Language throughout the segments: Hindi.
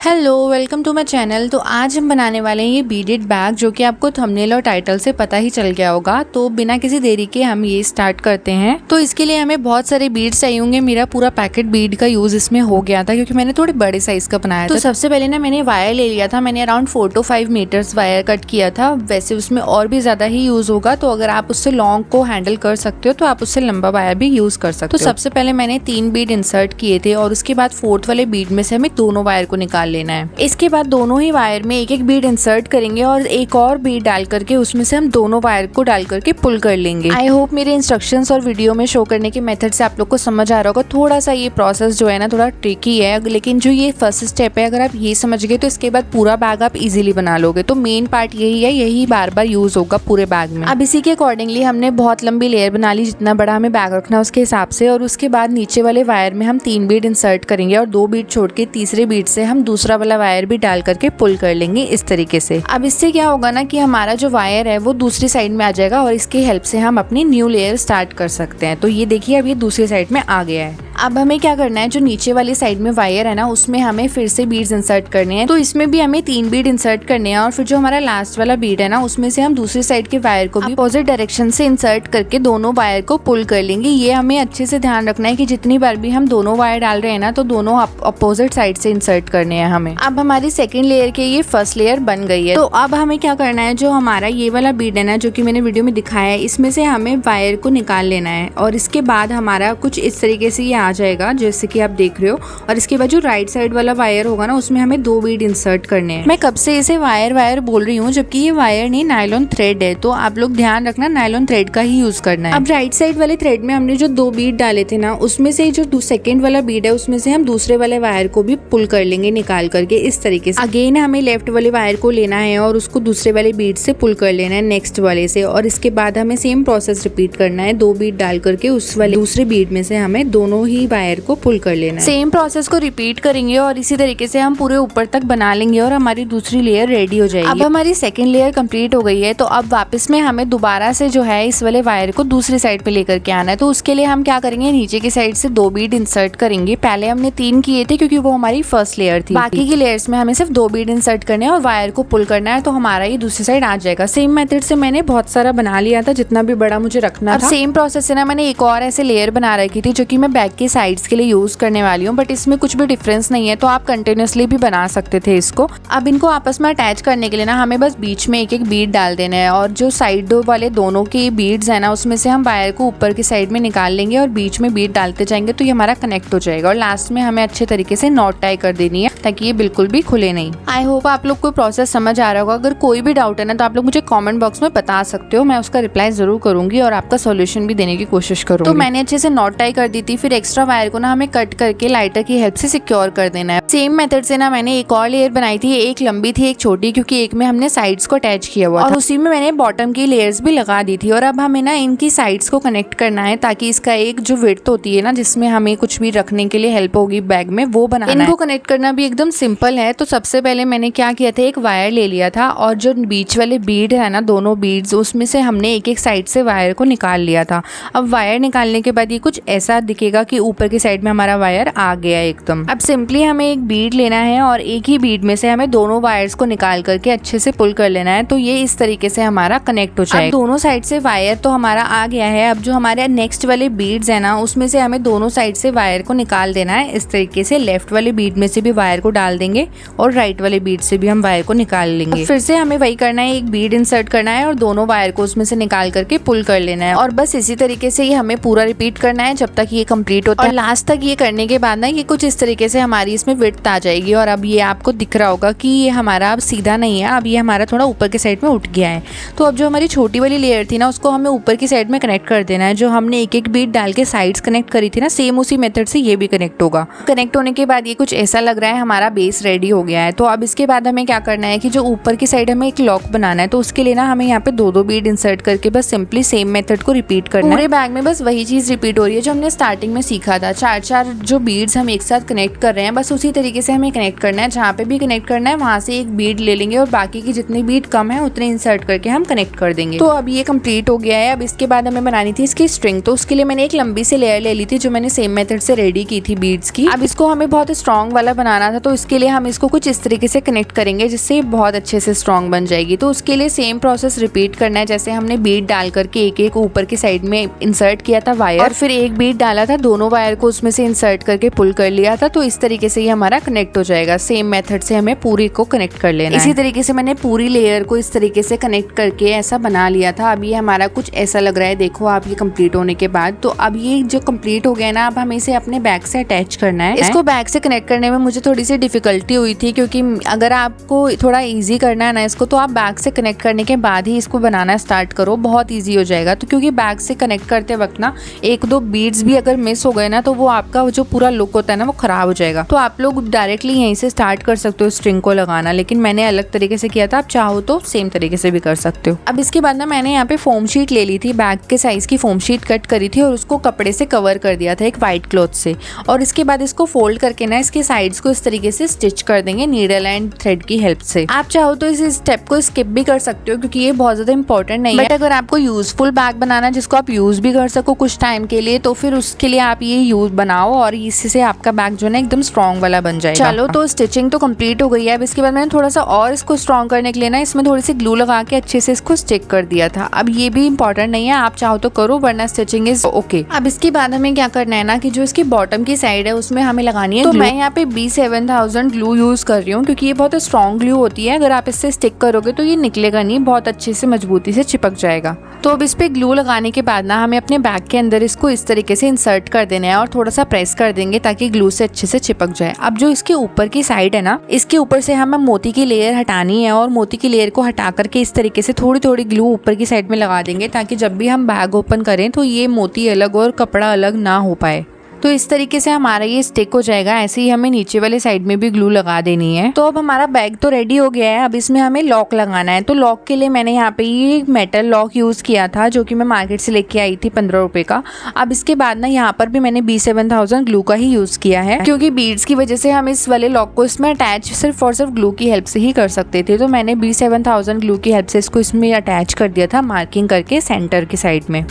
Hello, welcome to my channel. तो आज हम बनाने वाले हैं ये बीडेड बैग, जो कि आपको थंबनेल और टाइटल से पता ही चल गया होगा। तो बिना किसी देरी के हम ये स्टार्ट करते हैं। तो इसके लिए हमें बहुत सारे बीड्स चाहिए होंगे। मेरा पूरा पैकेट बीड का यूज इसमें हो गया था, क्योंकि मैंने थोड़े बड़े साइज का बनाया था। तो सबसे पहले ना मैंने वायर ले लिया था। मैंने around 4 to 5 meters wire cut किया था। वैसे उसमें और भी ज्यादा ही यूज होगा, तो अगर आप उससे लॉन्ग को हैंडल कर सकते हो तो आप उससे लंबा वायर भी यूज कर सकते हो। तो सबसे पहले मैंने 3 बीड इंसर्ट किए थे, और उसके बाद 4th वाले बीड में से हमें दोनों वायर को निकाल लेना है। इसके बाद दोनों ही वायर में एक एक बीड इंसर्ट करेंगे, और एक और बीड डाल करके उसमें से हम दोनों वायर को डाल करके पुल कर लेंगे। आई होप मेरे इंस्ट्रक्शंस और वीडियो में शो करने के मेथड से आप लोग को समझ आ रहा होगा। थोड़ा सा ये प्रोसेस जो है ना थोड़ा ट्रिकी है, लेकिन जो ये फर्स्ट स्टेप है, अगर आप ये समझ गए तो इसके बाद पूरा बैग आप इजीली बना लोगे। तो मेन पार्ट यही है, यही बार बार यूज होगा पूरे बैग में। अब इसी के अकॉर्डिंगली हमने बहुत लंबी लेयर बना ली, जितना बड़ा हमें बैग रखना है उसके हिसाब से। और उसके बाद नीचे वाले वायर में हम 3 बीड इंसर्ट करेंगे, और 2 बीड छोड़ के तीसरे बीड से हम दूसरा वाला वायर भी डाल करके पुल कर लेंगे इस तरीके से। अब इससे क्या होगा ना कि हमारा जो वायर है वो दूसरी साइड में आ जाएगा, और इसकी हेल्प से हम अपनी न्यू लेयर स्टार्ट कर सकते हैं। तो ये देखिए, अब ये दूसरी साइड में आ गया है। अब हमें क्या करना है, जो नीचे वाली साइड में वायर है ना उसमें हमें फिर से बीड्स इंसर्ट करने हैं। तो इसमें भी हमें 3 बीड इंसर्ट करने हैं, और फिर जो हमारा लास्ट वाला बीड है ना उसमें से हम दूसरी साइड के वायर को भी अपोजिट डायरेक्शन से इंसर्ट करके दोनों वायर को पुल कर लेंगे। ये हमें अच्छे से ध्यान रखना है कि जितनी बार भी हम दोनों वायर डाल रहे हैं ना, तो दोनों अपोजिट साइड से इंसर्ट करने हैं हमें। अब हमारी सेकेंड लेयर के ये फर्स्ट लेयर बन गई है। तो अब हमें क्या करना है, जो हमारा ये वाला बीड है ना जो कि मैंने वीडियो में दिखाया है, इसमें से हमें वायर को निकाल लेना है। और इसके बाद हमारा कुछ इस तरीके से ये आ जाएगा, जैसे कि आप देख रहे हो। और इसके बाद जो राइट साइड वाला वायर होगा ना उसमें हमें 2 बीड इंसर्ट करने हैं। मैं कब से इसे वायर वायर बोल रही हूँ, जबकि ये वायर नहीं नायलॉन थ्रेड है। तो आप लोग ध्यान रखना, नायलॉन थ्रेड का ही यूज करना है। अब राइट साइड वाले थ्रेड में हमने जो 2 बीड डाले थे ना, उसमें से जो सेकेंड वाला बीड है उसमें से हम दूसरे वाले वायर को भी पुल कर लेंगे निकाल करके इस तरीके से। अगेन हमें लेफ्ट वाले वायर को लेना है और उसको दूसरे वाले बीड से पुल कर लेना है नेक्स्ट वाले से। और इसके बाद हमें सेम प्रोसेस रिपीट करना है। 2 बीड डाल करके उस वाले दूसरे बीड में से हमें दोनों ही वायर को पुल कर लेना है। सेम प्रोसेस को रिपीट करेंगे, और इसी तरीके से हम पूरे ऊपर तक बना लेंगे, और हमारी दूसरी लेयर रेडी हो जाएगी। अब हमारी सेकंड लेयर कंप्लीट हो गई है। तो अब वापस में हमें दोबारा से जो है इस वाले वायर को दूसरी साइड पे लेकर के आना है। तो उसके लिए हम क्या करेंगे, नीचे की साइड से 2 बीड इंसर्ट करेंगे। पहले हमने 3 किए थे क्योंकि वो हमारी फर्स्ट लेयर थी। बाकी की लेयर्स में हमें सिर्फ 2 बीड इंसर्ट करने हैं और वायर को पुल करना है। तो हमारा ये दूसरी साइड आ जाएगा। सेम मेथड से मैंने बहुत सारा बना लिया था, जितना भी बड़ा मुझे रखना था। सेम प्रोसेस से ना मैंने एक और ऐसे लेयर बना रखी थी, जो कि मैं बैक के साइड्स के लिए यूज करने वाली हूँ। बट इसमें कुछ भी डिफरेंस नहीं है, तो आप कंटिन्यूसली भी बना सकते थे इसको। अब इनको आपस में अटैच करने के लिए ना हमें बस बीच में एक एक बीड डाल देना है, और जो साइड वाले दोनों की बीड्स है ना उसमें से हम वायर को ऊपर की साइड में निकाल लेंगे, और बीच में बीड डालते जाएंगे तो ये हमारा कनेक्ट हो जाएगा। और लास्ट में हमें अच्छे तरीके से नॉट टाई कर देनी है, ताकि ये बिल्कुल भी खुले नहीं। आई होप आप लोग को प्रोसेस समझ आ रहा होगा। अगर कोई भी डाउट है ना तो आप लोग मुझे कमेंट बॉक्स में बता सकते हो, मैं उसका रिप्लाई जरूर करूंगी और आपका सॉल्यूशन भी देने की कोशिश करूंगी। तो मैंने अच्छे से नॉट टाई कर दी थी। फिर एक्स्ट्रा वायर को ना हमें कट करके लाइटर की हेल्प से सिक्योर कर देना है। सेम मेथड से ना मैंने एक और लेयर बनाई थी, एक लंबी थी एक छोटी, क्योंकि एक में हमने साइड्स को अटैच किया हुआ था, और उसी में मैंने बॉटम की लेयर्स भी लगा दी थी। और अब हमें ना इनकी साइड्स को कनेक्ट करना है, ताकि इसका एक जो विड्थ होती है ना जिसमें हमें कुछ भी रखने के लिए हेल्प होगी बैग में, वो बनाना है। इनको कनेक्ट करना भी एकदम सिंपल है। तो सबसे पहले मैंने क्या किया था, एक वायर ले लिया था, और जो बीच वाले बीड है ना दोनों बीड्स, उसमें से हमने एक एक साइड से वायर को निकाल लिया था। अब वायर निकालने के बाद ये कुछ ऐसा दिखेगा कि ऊपर की साइड में हमारा वायर आ गया एकदम। अब सिंपली हमें एक बीड लेना है, और एक ही बीड में से हमें दोनों वायर्स को निकाल करके अच्छे से पुल कर लेना है। तो ये इस तरीके से हमारा कनेक्ट हो जाएगा। दोनों साइड से वायर तो हमारा आ गया है। अब जो हमारे नेक्स्ट वाले बीड्स है ना उसमें से हमें दोनों साइड से वायर को निकाल देना है इस तरीके से। लेफ्ट वाले बीड में से भी वायर को डाल देंगे, और राइट वाले बीड से भी हम वायर को निकाल लेंगे। फिर से हमें वही करना है, एक बीड इंसर्ट करना है और दोनों वायर को उसमें से निकाल करके पुल कर लेना है। और बस इसी तरीके से ये हमें पूरा रिपीट करना है जब तक ये कंप्लीट होता है। और लास्ट तक ये करने के बाद ना ये कुछ इस तरीके से हमारी इसमें विड्थ आ जाएगी। और अब ये आपको दिख रहा होगा कि ये हमारा अब सीधा नहीं है, अब ये हमारा थोड़ा ऊपर की साइड में उठ गया है। तो अब जो हमारी छोटी वाली लेयर थी ना उसको हमें ऊपर की साइड में कनेक्ट कर देना है। जो हमने एक एक बीड डाल के साइड्स कनेक्ट करी थी ना, सेम उसी मेथड से ये भी कनेक्ट होगा। कनेक्ट होने के बाद ये कुछ ऐसा लग रहा है, हमारा बेस रेडी हो गया है। तो अब इसके बाद हमें क्या करना है कि जो ऊपर की साइड हमें एक लॉक बनाना है। तो उसके लिए ना हमें यहाँ पे 2 बीड इंसर्ट करके बस सिंपली सेम मेथड को रिपीट करना है। पूरे बैग में बस वही चीज रिपीट हो रही है जो हमने स्टार्टिंग में सीखी सीखा था। 4-4 जो बीड्स हम एक साथ कनेक्ट कर रहे हैं, बस उसी तरीके से हमें कनेक्ट करना है। जहाँ पे भी कनेक्ट करना है वहाँ से एक बीड ले लेंगे और बाकी की जितनी बीड कम है उतने इंसर्ट करके हम कनेक्ट कर देंगे। तो अब ये कंप्लीट हो गया है। अब इसके बाद हमें बनानी थी इसकी स्ट्रिंग। तो उसके लिए मैंने एक लंबी सी लेयर ले ली थी जो मैंने सेम मेथड से रेडी की थी बीड्स की। अब इसको हमें बहुत स्ट्रॉन्ग वाला बनाना था, तो इसके लिए हम इसको कुछ इस तरीके से कनेक्ट करेंगे जिससे बहुत अच्छे से स्ट्रॉन्ग बन जाएगी। तो उसके लिए सेम प्रोसेस रिपीट करना है। जैसे हमने बीड डाल करके एक एक ऊपर की साइड में इंसर्ट किया था वायर, और फिर एक बीड डाला था, दोनों वायर को उसमें से इंसर्ट करके पुल कर लिया था। तो इस तरीके से ये हमारा कनेक्ट हो जाएगा। सेम मेथड से हमें पूरी को कनेक्ट कर लेना है। इसी तरीके से मैंने पूरी लेयर को इस तरीके से कनेक्ट करके ऐसा बना लिया था। अब ये हमारा कुछ ऐसा लग रहा है, देखो आप ये कंप्लीट होने के बाद। तो अब ये जो कंप्लीट हो गया ना, अब हमें इसे अपने बैग से अटैच करना है। इसको बैग से कनेक्ट करने में मुझे थोड़ी सी डिफिकल्टी हुई थी, क्योंकि अगर आपको थोड़ा इजी करना है ना इसको, तो आप बैग से कनेक्ट करने के बाद ही इसको बनाना स्टार्ट करो, बहुत ईजी हो जाएगा। तो क्योंकि बैग से कनेक्ट करते वक्त ना 1-2 बीड्स भी अगर मिस हो गए ना, तो वो आपका जो पूरा लुक होता है ना वो खराब हो जाएगा। तो आप लोग डायरेक्टली यहीं से स्टार्ट कर सकते हो स्ट्रिंग को लगाना, लेकिन मैंने अलग तरीके से किया था। आप चाहो तो सेम तरीके से भी कर सकते हो। अब इसके बाद ना मैंने यहाँ पे फोम शीट ले ली थी, बैग के साइज की फोम शीट कट करी थी और उसको कपड़े से कवर कर दिया था एक वाइट क्लॉथ से। और इसके बाद इसको फोल्ड करके ना इसके साइड्स को इस तरीके से स्टिच कर देंगे नीडल एंड थ्रेड की हेल्प से। आप चाहो तो इस स्टेप को स्किप भी कर सकते हो, क्योंकि ये बहुत ज्यादा इंपॉर्टेंट नहीं है। बट अगर आपको यूजफुल बैग बनाना जिसको आप यूज भी कर सको कुछ टाइम के लिए, तो फिर उसके लिए आप ये यूज बनाओ और इससे आपका बैग जो है ना एकदम स्ट्रॉन्ग वाला बन जाएगा। चलो, तो स्टिचिंग तो कंप्लीट हो गई है। अब इसके बाद मैंने थोड़ा सा और इसको स्ट्रॉन्ग करने के लिए ना इसमें थोड़ी सी ग्लू लगा के अच्छे से इसको स्टिक कर दिया था। अब ये भी इंपॉर्टेंट नहीं है, आप चाहो तो करो, वरना स्टिचिंग इज ओके। अब इसके बाद हमें क्या करना है ना, कि जो इसकी बॉटम की साइड है उसमें हमें लगानी है। तो मैं यहाँ पे B7000 ग्लू यूज कर रही हूँ, क्योंकि ये बहुत स्ट्रॉन्ग ग्लू होती है। अगर आप इससे स्टिक करोगे तो ये निकलेगा नहीं, बहुत अच्छे से मजबूती से चिपक जाएगा। तो अब इस पे ग्लू लगाने के बाद ना हमें अपने बैग के अंदर इसको इस तरीके से इंसर्ट कर देना है और थोड़ा सा प्रेस कर देंगे ताकि ग्लू से अच्छे से चिपक जाए। अब जो इसके ऊपर की साइड है ना, इसके ऊपर से हमें मोती की लेयर हटानी है और मोती की लेयर को हटा करके इस तरीके से थोड़ी थोड़ी ग्लू ऊपर की साइड में लगा देंगे, ताकि जब भी हम बैग ओपन करें तो ये मोती अलग और कपड़ा अलग ना हो पाए। तो इस तरीके से हमारा ये स्टिक हो जाएगा। ऐसे ही हमें नीचे वाले साइड में भी ग्लू लगा देनी है। तो अब हमारा बैग तो रेडी हो गया है। अब इसमें हमें लॉक लगाना है। तो लॉक के लिए मैंने यहाँ पे ये मेटल लॉक यूज किया था, जो कि मैं मार्केट से लेके आई थी 15 रुपए का। अब इसके बाद ना यहाँ पर भी मैंने B7000 ग्लू का ही यूज किया है, क्योंकि बीड्स की वजह से हम इस वाले लॉक को इसमें अटैच सिर्फ और सिर्फ ग्लू की हेल्प से ही कर सकते थे। तो मैंने B7000 ग्लू की हेल्प से इसको इसमें अटैच कर दिया था, मार्किंग करके सेंटर की साइड में।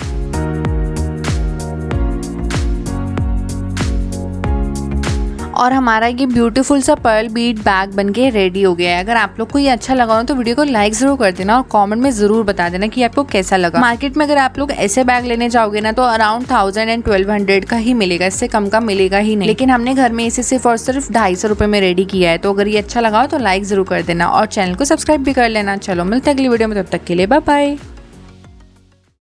और हमारा ये ब्यूटीफुल सा पर्ल बीड बैग बनके रेडी हो गया है। अगर आप लोग को ये अच्छा लगा हो तो वीडियो को लाइक जरूर कर देना और कमेंट में जरूर बता देना कि आपको कैसा लगा। मार्केट में अगर आप लोग ऐसे बैग लेने जाओगे ना, तो अराउंड 1000 एंड 1200 का ही मिलेगा, इससे कम का मिलेगा ही नहीं। लेकिन हमने घर में इसे सिर्फ और सिर्फ 250 रुपए में रेडी किया है। तो अगर ये अच्छा लगा हो तो लाइक जरूर कर देना और चैनल को सब्सक्राइब भी कर लेना। चलो, मिलते हैं अगली वीडियो में, तब तक के लिए बाय बाय।